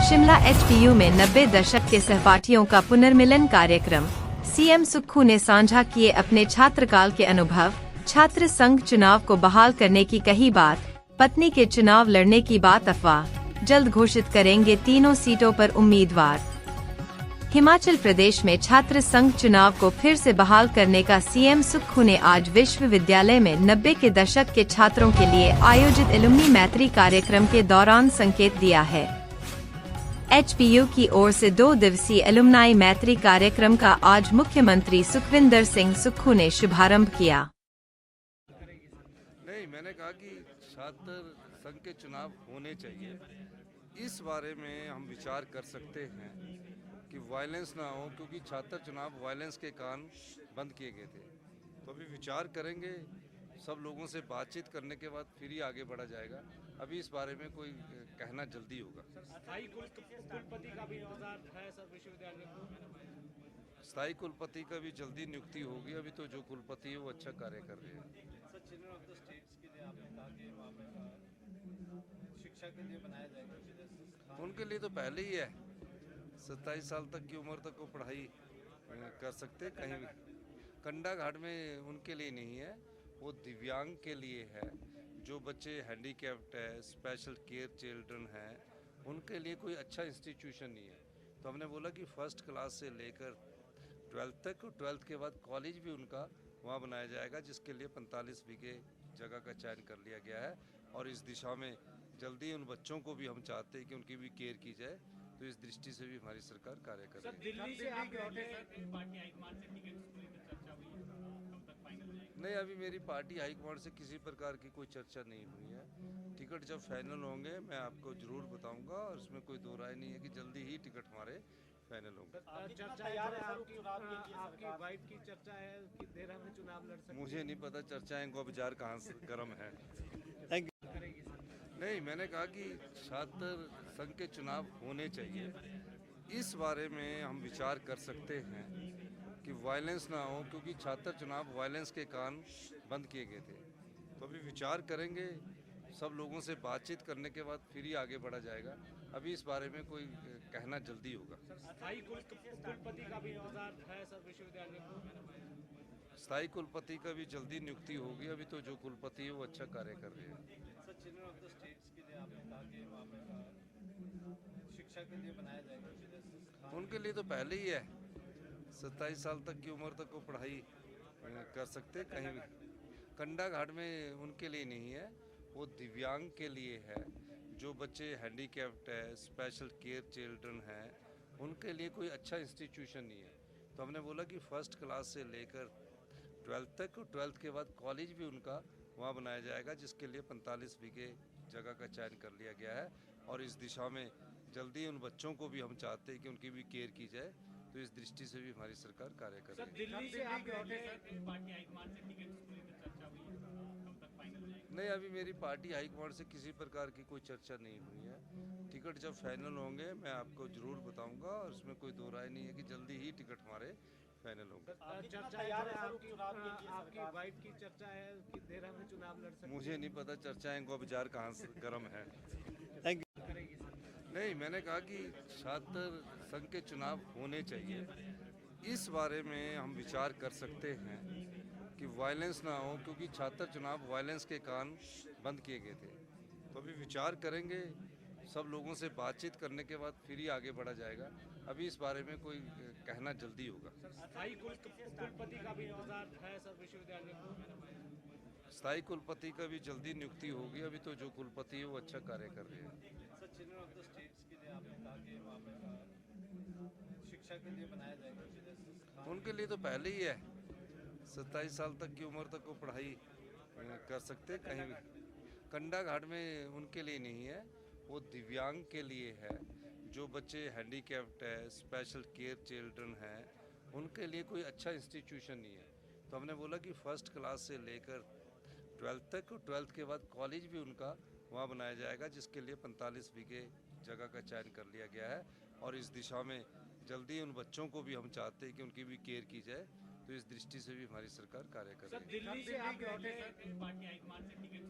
Shimla HPU में 90 दशक के सहपाठियों का पुनर्मिलन कार्यक्रम। सीएम सुक्खू ने साझा किए अपने छात्रकाल के अनुभव। छात्र संघ चुनाव को बहाल करने की कही बात, पत्नी के चुनाव लड़ने की बात अफवाह। जल्द घोषित करेंगे तीनों सीटों पर उम्मीदवार। हिमाचल प्रदेश में छात्र संघ चुनाव को फिर से बहाल करने का सीएम सुक्खू ने आज विश्वविद्यालय में 90 के दशक के छात्रों के लिए आयोजित एलुमनी मैत्री कार्यक्रम के दौरान संकेत दिया है। एचपीयू की ओर से 2 दिवसीय एलुमनाई मैत्री कार्यक्रम का आज मुख्यमंत्री सुखविंदर सिंह सुक्खू ने शुभारंभ किया। नहीं, मैंने कहा कि छात्र संघ के चुनाव होने चाहिए। इस बारे में हम विचार कर सकते हैं कि वायलेंस ना हो, क्योंकि छात्र चुनाव वायलेंस के कारण बंद किए गए थे। तो अभी विचार करेंगे, सब लोगों से बातचीत करने के बाद फिर ही आगे बढ़ा जाएगा। अभी इस बारे में कोई कहना जल्दी होगा। स्थायी कुलपति का भी इंतजार है सर विश्वविद्यालय को। स्थायी कुलपति का भी जल्दी नियुक्ति होगी। अभी तो जो कुलपति है वो अच्छा कार्य कर रहे हैं। Sir, children of the states के लिए आपने कहा कि वहाँ पे शिक्षा के लिए बनाया जाएगा। उनके लिए तो पहले ही है, 27 साल तक की उम्र तक वो पढ़ाई कर सकते कहीं भी। कंडा घाट में उनके लिए नहीं है, वो दिव्यांग के लिए है। जो बच्चे हैंडीकैप्ड है, स्पेशल केयर चिल्ड्रन हैं, उनके लिए कोई अच्छा इंस्टीट्यूशन नहीं है। तो हमने बोला कि फर्स्ट क्लास से लेकर 12th तक, और 12th के बाद कॉलेज भी उनका वहाँ बनाया जाएगा, जिसके लिए 45 बीघे जगह का चयन कर लिया गया है। और इस दिशा में जल्दी उन बच्चों को भी हम चाहते हैं कि उनकी भी केयर की जाए। तो इस दृष्टि से भी हमारी सरकार कार्य कर रही है। दिल्ली से आप लौटे पार्टी हाईकमान से टिकट को लेकर चर्चा हुई है, कब तक फाइनल जाएगी? नहीं, अभी मेरी पार्टी हाईकमान से किसी प्रकार की कोई चर्चा नहीं हुई है। टिकट जब फाइनल होंगे मैं आपको जरूर बताऊंगा, और इसमें कोई दो राय नहीं है कि जल्दी ही टिकट हमारे फाइनल होंगे। चर्चा है आपकी वाइफ की चर्चा है कि देहरा में चुनाव लड़ सकते हैं। मुझे नहीं पता चर्चाएं को बाजार कहाँ से गर्म है। Thank you. नहीं, मैंने कहा कि छात्र संघ के चुनाव होने चाहिए। इस बारे में हम विचार कर सकते हैं कि वायलेंस ना हो, क्योंकि छात्र चुनाव वायलेंस के कारण बंद किए गए थे। तो अभी विचार करेंगे, सब लोगों से बातचीत करने के बाद फिर ही आगे बढ़ा जाएगा। अभी इस बारे में कोई कहना जल्दी होगा। स्थायी कुलपति का भी इंतजार है सर विश्वविद्यालय को। स्थायी कुलपति का भी जल्दी नियुक्ति होगी। अभी तो जो कुलपति है वो अच्छा कार्य कर रहे हैं। Sir, children of the states के लिए आपने कहा कि वहाँ पे शिक्षा के लिए बनाया जाएगा। उनके लिए तो पहले ही है, 27 साल तक की उम्र तक वो पढ़ाई कर सकते कहीं भी। कंडा घाट में उनके लिए नहीं है, वो दिव्यांग के लिए है। जो बच्चे हैंडीकैप्ड है, स्पेशल केयर चिल्ड्रन हैं, उनके लिए कोई अच्छा इंस्टीट्यूशन नहीं है। तो हमने बोला कि फर्स्ट क्लास से लेकर 12th तक, और 12th के बाद कॉलेज भी उनका वहाँ बनाया जाएगा, जिसके लिए 45 बीघे जगह का चयन कर लिया गया है। और इस दिशा में जल्दी उन बच्चों को भी हम चाहते हैं कि उनकी भी केयर की जाए। तो इस दृष्टि से भी हमारी सरकार कार्य कर रही है। दिल्ली से आप लौटे पार्टी हाईकमान से टिकट को लेकर चर्चा हुई है, कब तक फाइनल जाएगी? नहीं, अभी मेरी पार्टी हाईकमान से किसी प्रकार की कोई चर्चा नहीं हुई है। टिकट जब फाइनल होंगे मैं आपको जरूर बताऊंगा, और इसमें कोई दो राय नहीं है कि जल्दी ही टिकट हमारे फाइनल होंगे। चर्चा है आपकी वाइफ की चर्चा है कि देहरा में चुनाव लड़ सकते हैं। मुझे नहीं पता चर्चाएं को बाजार कहाँ से गर्म है। Thank you. नहीं, मैंने कहा कि छात्र संघ के चुनाव होने चाहिए। इस बारे में हम विचार कर सकते हैं कि वायलेंस ना हो, क्योंकि छात्र चुनाव वायलेंस के कारण बंद किए गए थे। तो अभी विचार करेंगे, सब लोगों से बातचीत करने के बाद फिर ही आगे बढ़ा जाएगा। अभी इस बारे में कोई कहना जल्दी होगा। स्थायी कुलपति का भी इंतजार है सर विश्वविद्यालय को। स्थायी कुलपति का भी जल्दी नियुक्ति होगी। अभी तो जो कुलपति है वो अच्छा कार्य कर रहे हैं। Sir, children of the states के लिए आपने कहा कि वहाँ पे शिक्षा के लिए बनाया जाएगा। उनके लिए तो पहले ही है, 27 साल तक की उम्र तक वो पढ़ाई कर सकते कहीं भी। कंडा घाट में उनके लिए नहीं है, वो दिव्यांग के लिए है। जो बच्चे हैंडीकैप्ड है, स्पेशल केयर चिल्ड्रन हैं, उनके लिए कोई अच्छा इंस्टीट्यूशन नहीं है। तो हमने बोला कि फर्स्ट क्लास से लेकर 12th तक, और 12th के बाद कॉलेज भी उनका वहाँ बनाया जाएगा, जिसके लिए 45 बीघे जगह का चयन कर लिया गया है। और इस दिशा में जल्दी उन बच्चों को भी हम चाहते हैं कि उनकी भी केयर की जाए। तो इस दृष्टि से भी हमारी सरकार कार्य कर रही है। दिल्ली से आप लौटे पार्टी हाईकमान से टिकट